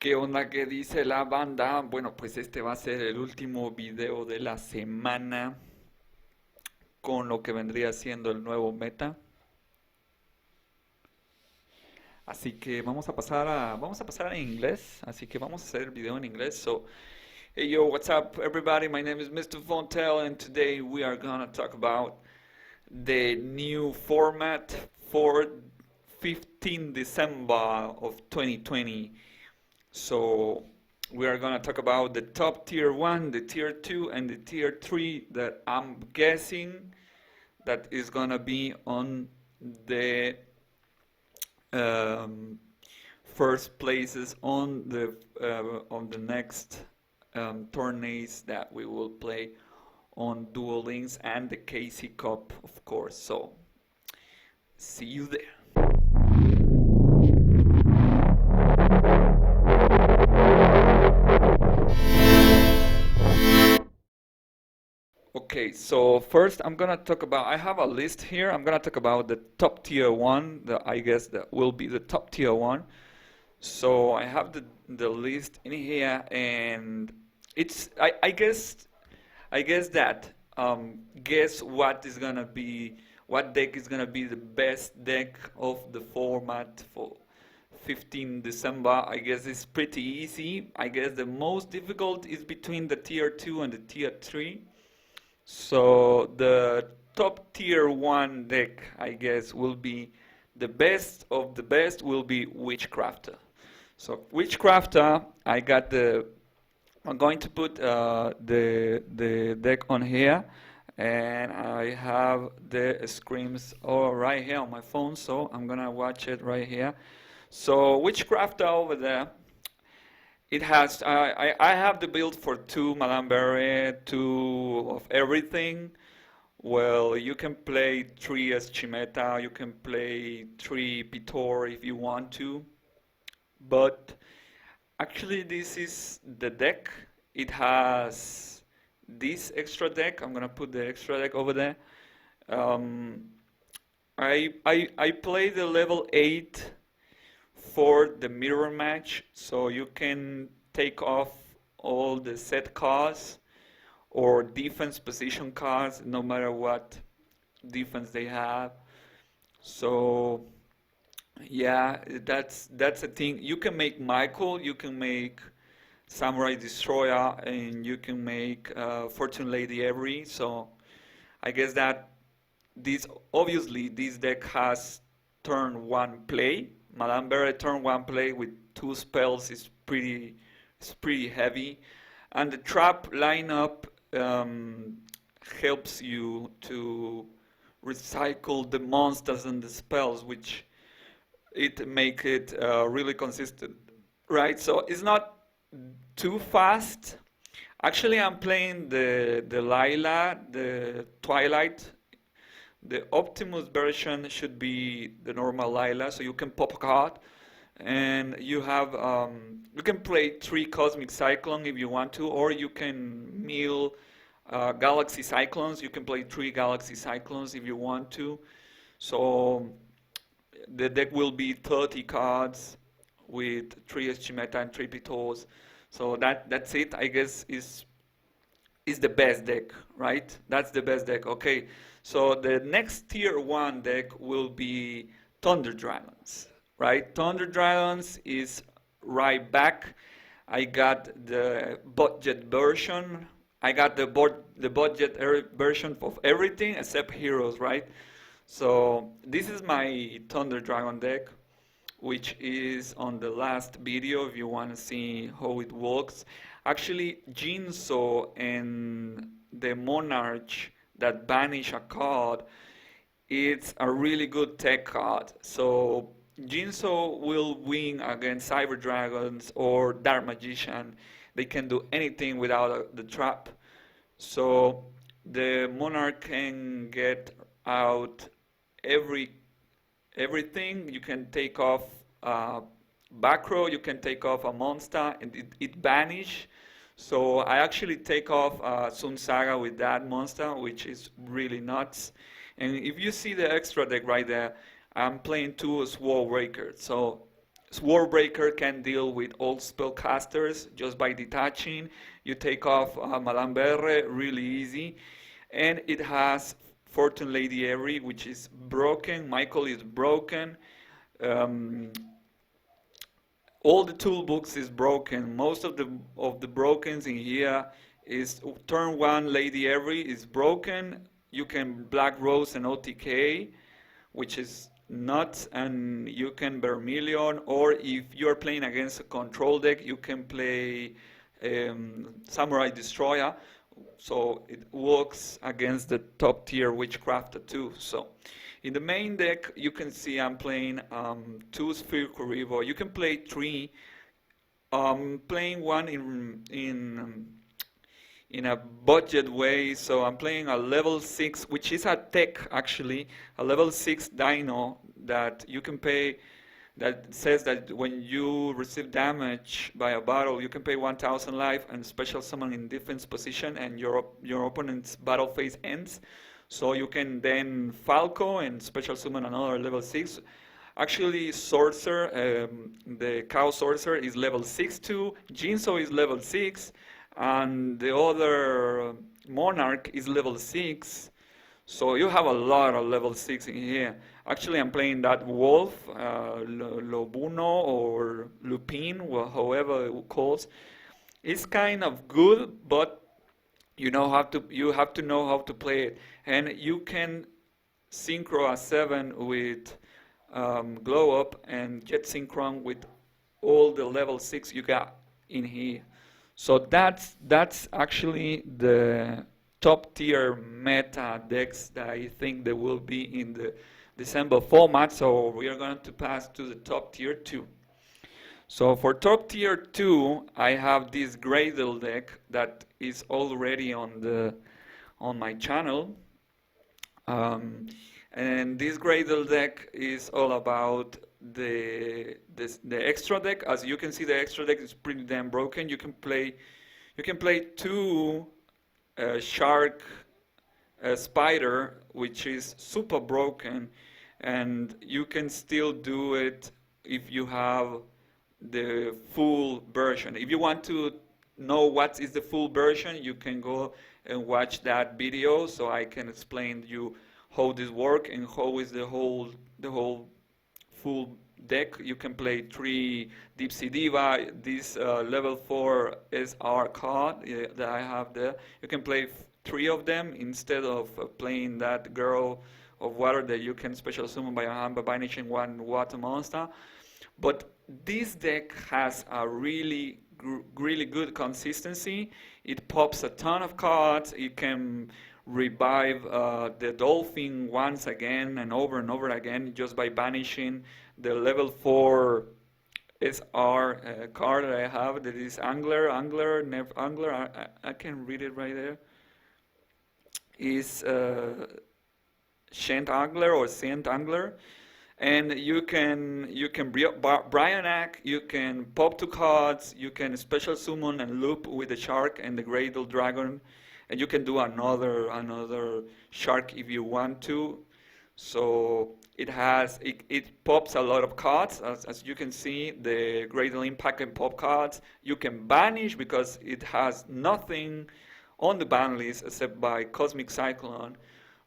¿Qué onda? ¿Qué dice la banda? Bueno, pues este va a ser el último video de la semana con lo que vendría siendo el nuevo meta. Así que vamos a pasar a inglés. Así que vamos a hacer el video en inglés. So, hey yo, what's up everybody? My name is Mr. Fontel and today we are gonna talk about the new format for 15 December of 2020. So we are gonna talk about the top tier 1, the tier 2, and the tier 3 that I'm guessing that is gonna be on the um, first places on the next tourneys that we will play on Duel Links and the KC Cup, of course. So see you there. Okay, so first I'm gonna talk about, I have a list here. I'm gonna talk about the top tier one, I guess that will be the top tier one. So I have the list in here, and it's I guess that guess what deck is gonna be the best deck of the format for 15 December. I guess it's pretty easy. I guess the most difficult is between the tier 2 and the tier 3. So the top tier 1 deck, I guess, will be the best of the best will be Witchcrafter. So Witchcrafter, I'm going to put the deck on here, and I have the screams all right here on my phone, so I'm gonna watch it right here. So Witchcrafter over there, it has I have the build for 2 Malamberry, 2 of everything. Well, you can play 3 as Chimeta, you can play 3 Pitor if you want to, but actually this is the deck. It has this extra deck. I'm gonna put the extra deck over there. Um, I play the level 8 for the mirror match, so you can take off all the set cards or defense position cards, no matter what defense they have. So yeah, that's a thing. You can make Michael, you can make Samurai Destroyer, and you can make Fortune Lady Avery. So I guess that this deck has turn 1 play. Malamberry turn 1 play with 2 spells is pretty heavy, and the trap lineup helps you to recycle the monsters and the spells, which it make it really consistent, right? So it's not too fast. Actually, I'm playing the Lila, the Twilight. The Optimus version should be the normal Lila, so you can pop a card, and you can play 3 Cosmic Cyclone if you want to, or you can mill Galaxy Cyclones. You can play 3 Galaxy Cyclones if you want to. So the deck will be 30 cards with 3 Eschimeta and 3 Pitors. So that's it. I guess is the best deck, right? That's the best deck. Okay, so the next tier 1 deck will be Thunder Dragons, right? Thunder Dragons is right back. I got the budget version. I got the budget version of everything except heroes, right? So this is my Thunder Dragon deck, which is on the last video if you want to see how it works. Actually, Jinso and the Monarch that banish a card, it's a really good tech card. So Jinso will win against Cyber Dragons or Dark Magician. They can do anything without the trap. So the Monarch can get out everything. You can take off back row, you can take off a monster, and it banish. So I actually take off Sun Saga with that monster, which is really nuts. And if you see the extra deck right there, I'm playing 2 Sword Breakers. So Swordbreaker can deal with all spellcasters just by detaching. You take off Madame Berre really easy. And it has Fortune Lady Avery, which is broken. Michael is broken. Um, all the toolbox is broken. Most of the brokens in here is turn one Lady Avery is broken. You can Black Rose and OTK, which is nuts, and you can Vermilion, or if you're playing against a control deck, you can play Samurai Destroyer. So it works against the top tier Witchcrafter too. So in the main deck, you can see I'm playing 2 Spherical Revo. You can play 3. Playing one in a budget way. So I'm playing a level 6, which is a tech actually, a level 6 Dino that you can pay. That says that when you receive damage by a battle, you can pay 1,000 life and special summon in defense position, and your opponent's battle phase ends. So you can then Falco and special summon another level 6. Actually, Sorcerer, the Cow Sorcerer is level 6 too. Jinso is level 6, and the other Monarch is level 6. So you have a lot of level 6 in here. Actually, I'm playing that Wolf, Lobuno or Lupin, however it calls. It's kind of good, but you have to know how to play it. And you can synchro a 7 with Glow Up and get synchron with all the level 6 you got in here. So that's actually the top tier meta decks that I think there will be in the December format. So we are going to pass to the top tier 2. So for top tier 2, I have this Gradle deck that is already on my channel. And this Gradle deck is all about the extra deck. As you can see, the extra deck is pretty damn broken. You can play 2 Shark Spider, which is super broken, and you can still do it if you have the full version. If you want to know what is the full version, you can go and watch that video, so I can explain you how this works and how is the whole full deck. You can play 3 Deep Sea Diva, this level 4 SR card that I have there. You can play 3 of them instead of playing that Girl of Water that you can special summon by hand by banishing 1 water monster. But this deck has a really good consistency. It pops a ton of cards. It can revive the Dolphin once again and over again just by banishing the level 4 SR card that I have, that is Angler. I can read it right there. Is Shant Angler or Saint Angler. And you can Bryonac, you can pop 2 cards, you can special summon and loop with the Shark and the Gradle Dragon, and you can do another Shark if you want to. So it pops a lot of cards, as you can see, the Gradle Impact and pop cards. You can banish because it has nothing on the ban list except by Cosmic Cyclone,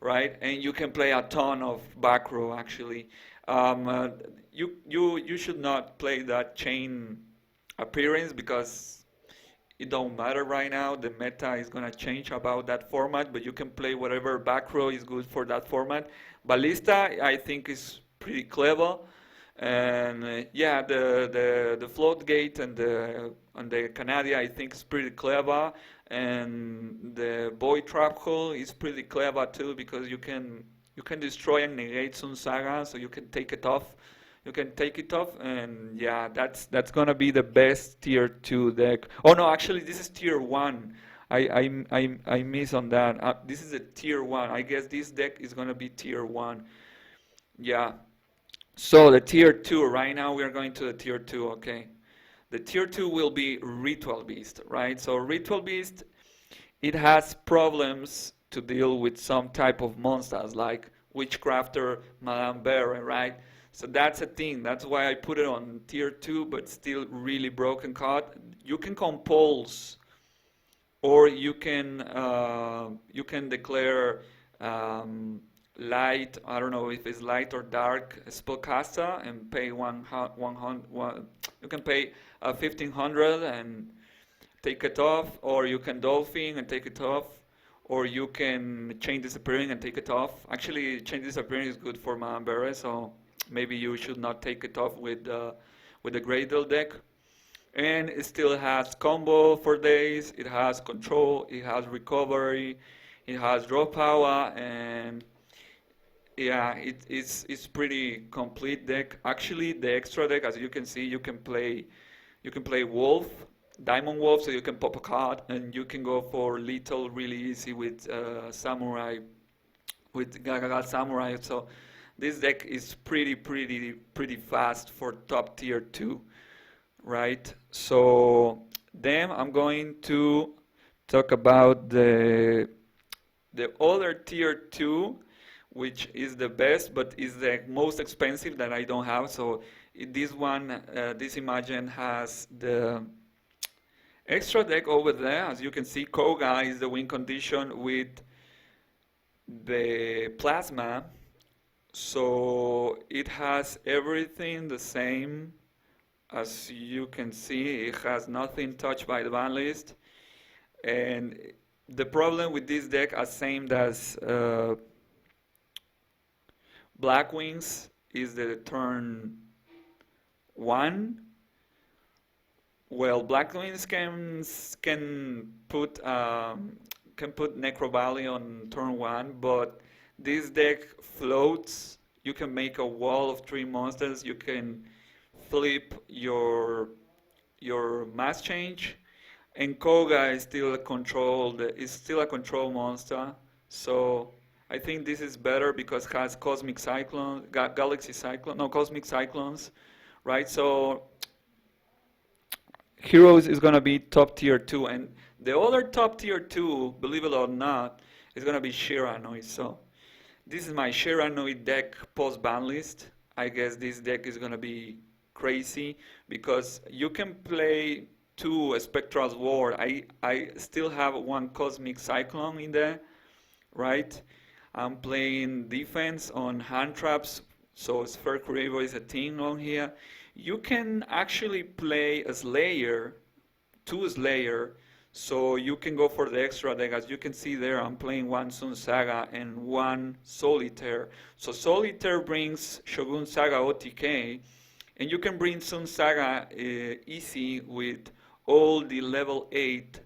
right? And you can play a ton of back row actually. You should not play that chain appearance because it don't matter right now. The meta is gonna change about that format, but you can play whatever back row is good for that format. Ballista, I think, is pretty clever, and yeah, the float gate and the Canadia, I think, is pretty clever, and the Boy Trap Hole is pretty clever too because you can destroy and negate Sun Saga, so you can take it off. You can take it off, and yeah, that's gonna be the best tier 2 deck. Oh no, actually this is tier 1. I miss on that. This is a tier 1. I guess this deck is gonna be tier 1. Yeah. So the tier 2. Right now we are going to the tier 2. Okay. The tier 2 will be Ritual Beast, right? So Ritual Beast, it has problems to deal with some type of monsters like Witchcrafter, Madame Berre, right? So that's a thing. That's why I put it on tier 2, but still really broken card. You can compose, or you can declare um, light. I don't know if it's light or dark spellcaster and pay 100. You can pay 1500 and take it off, or you can dolphin and take it off, or you can change disappearing and take it off. Actually, change disappearing is good for Manbere, so maybe you should not take it off with the Gradle deck. And it still has combo for days, it has control, it has recovery, it has draw power, and yeah, it's pretty complete deck. Actually, the extra deck, as you can see, you can play Wolf, Diamond Wolf, so you can pop a card, and you can go for lethal really easy with Samurai, with Gagaga Samurai. So this deck is pretty fast for top tier 2, right? So then I'm going to talk about the other tier 2, which is the best, but is the most expensive that I don't have. So this one, this Imagine has the extra deck over there. As you can see, Koga is the win condition with the Plasma. So it has everything the same. As you can see, it has nothing touched by the ban list. And the problem with this deck, as same as Black is the turn 1. Well, Black can put Necro Valley on turn 1, but this deck floats. You can make a wall of 3 monsters. You can flip your mass change, and Koga is still a control monster. So I think this is better because it has Cosmic Cyclone, Galaxy Cyclone, no, Cosmic Cyclones, right? So Heroes is gonna be top tier 2, and the other top tier 2, believe it or not, is gonna be Shiranoid. So this is my Shiranoid deck post ban list. I guess this deck is gonna be crazy because you can play 2 Spectral War. I still have 1 Cosmic Cyclone in there, right? I'm playing defense on hand traps, so Sphere Creator is a thing on here. You can actually play a Slayer, 2 Slayer, so you can go for the extra deck. As you can see there, I'm playing 1 Sun Saga and 1 Solitaire. So Solitaire brings Shogun Saga OTK, and you can bring Sun Saga easy with all the level 8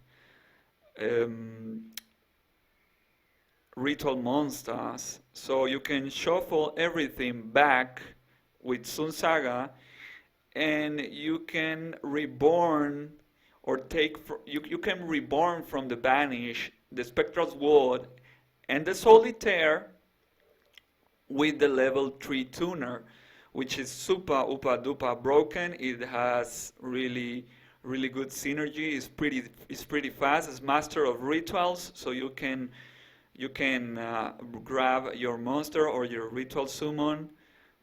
ritual monsters. So you can shuffle everything back with Sun Saga, and you can reborn or you can reborn from the banish the Spectral Sword and the Solitaire with the level 3 tuner, which is super upa dupa broken. It has really good synergy. It's pretty fast. It's master of rituals, so you can grab your monster or your ritual summon,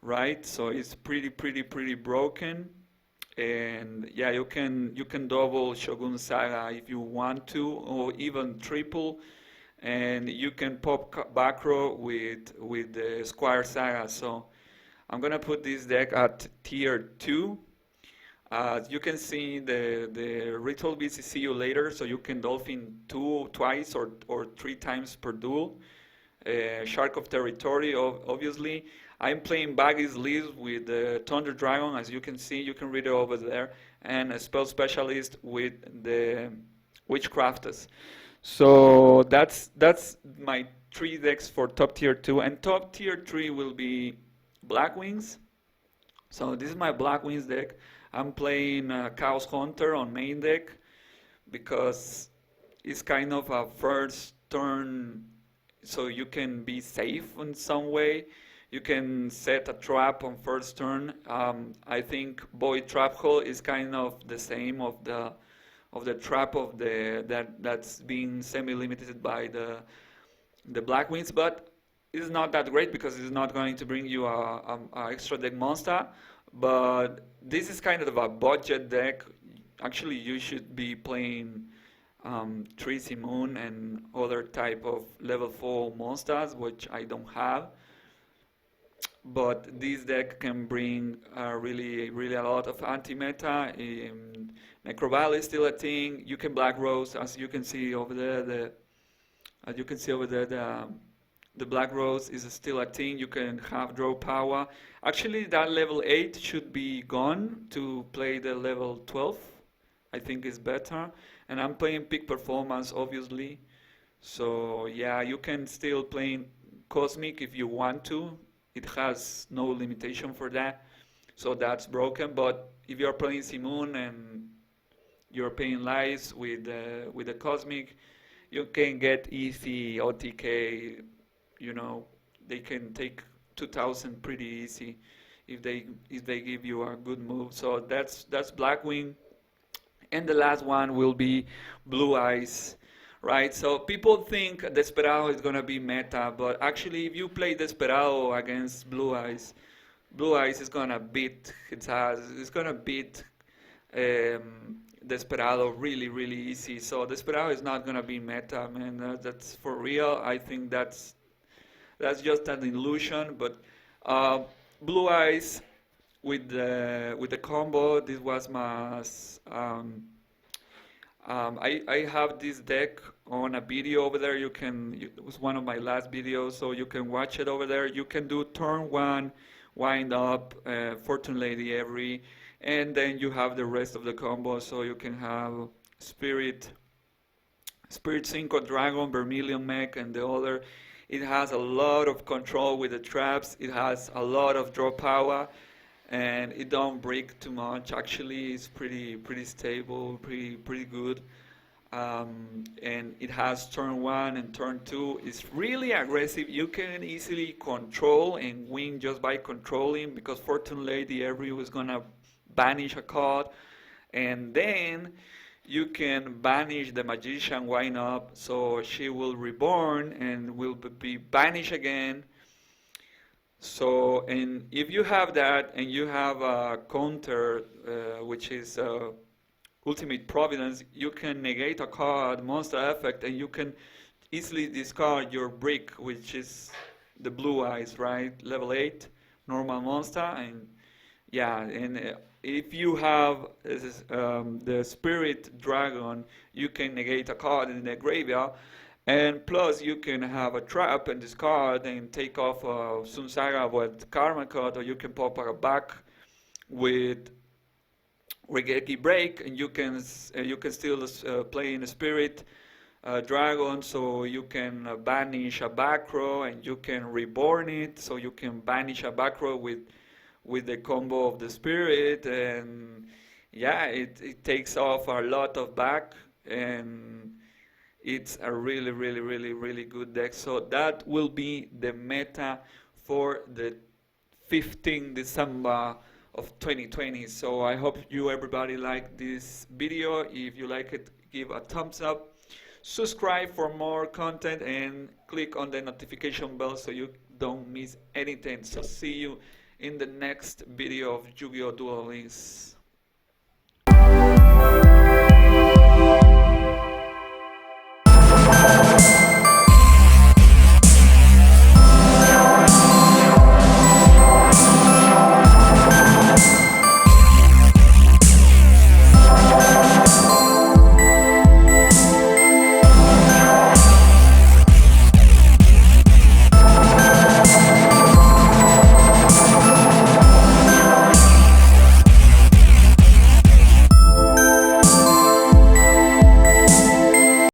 right? So it's pretty broken. And yeah, you can double Shogun Saga if you want to, or even triple, and you can pop back row with the Squire Saga. So I'm gonna put this deck at tier 2. You can see the ritual BC see you later, so you can dolphin twice or 3 times per duel. Shark of Territory, obviously. I'm playing Baggy's Leaves with the Thunder Dragon, as you can see, you can read it over there, and a Spell Specialist with the Witchcrafters. So that's my 3 decks for top tier 2, and top tier 3 will be Black Wings. So this is my Black Wings deck. I'm playing Chaos Hunter on main deck because it's kind of a first turn, so you can be safe in some way. You can set a trap on first turn. I think Void Trap Hole is kind of the same of the trap of that's being semi-limited by the Black Wings, but it's not that great because it's not going to bring you a extra deck monster, but this is kind of a budget deck. Actually, you should be playing Tracy Moon and other type of level 4 monsters, which I don't have. But this deck can bring really a lot of anti-meta. Necrovalley is still a thing. You can Black Rose, as you can see over there. As you can see over there, the Black Rose is still a thing. You can have draw power. Actually, that level 8 should be gone to play the level 12. I think is better. And I'm playing peak performance, obviously. So yeah, you can still play Cosmic if you want to. It has no limitation for that. So that's broken. But if you're playing Simoon and you're paying lives with the Cosmic, you can get easy OTK. You know, they can take 2000 pretty easy if they give you a good move. So that's Blackwing. And the last one will be Blue Eyes, right? So people think Desperado is gonna be meta, but actually if you play Desperado against Blue Eyes is gonna beat its ass. It's gonna beat Desperado really easy. So Desperado is not gonna be meta, man. That's for real. I think that's just an illusion. But Blue Eyes with the combo, this was my I have this deck on a video over there. It was one of my last videos, so you can watch it over there. You can do turn 1, wind up, Fortune Lady every, and then you have the rest of the combo. So you can have Spirit Synchro Dragon, Vermilion Mech, and the other. It has a lot of control with the traps. It has a lot of draw power, and it don't break too much. Actually, it's pretty stable, pretty good. And it has turn 1 and turn 2. It's really aggressive. You can easily control and win just by controlling, because Fortune Lady every was gonna banish a card, and then you can banish the Magician wind up, so she will reborn and will be banished again. So, and if you have that and you have a counter, which is Ultimate Providence, you can negate a card, monster effect, and you can easily discard your brick, which is the Blue Eyes, right? Level 8, normal monster, and yeah, and if you have the Spirit Dragon, you can negate a card in the graveyard. And plus, you can have a trap and discard and take off Sun Saga with Karma card, or you can pop a back with Regeki Break, and you can still play in a Spirit Dragon, so you can banish a back row and you can reborn it, so you can banish a back row with the combo of the Spirit, and yeah, it takes off a lot of back, and it's a really good deck. So that will be the meta for the 15 December of 2020. So I hope you everybody like this video. If you like it, give a thumbs up, subscribe for more content, and click on the notification bell so you don't miss anything. So see you in the next video of Yu-Gi-Oh! Duel Links.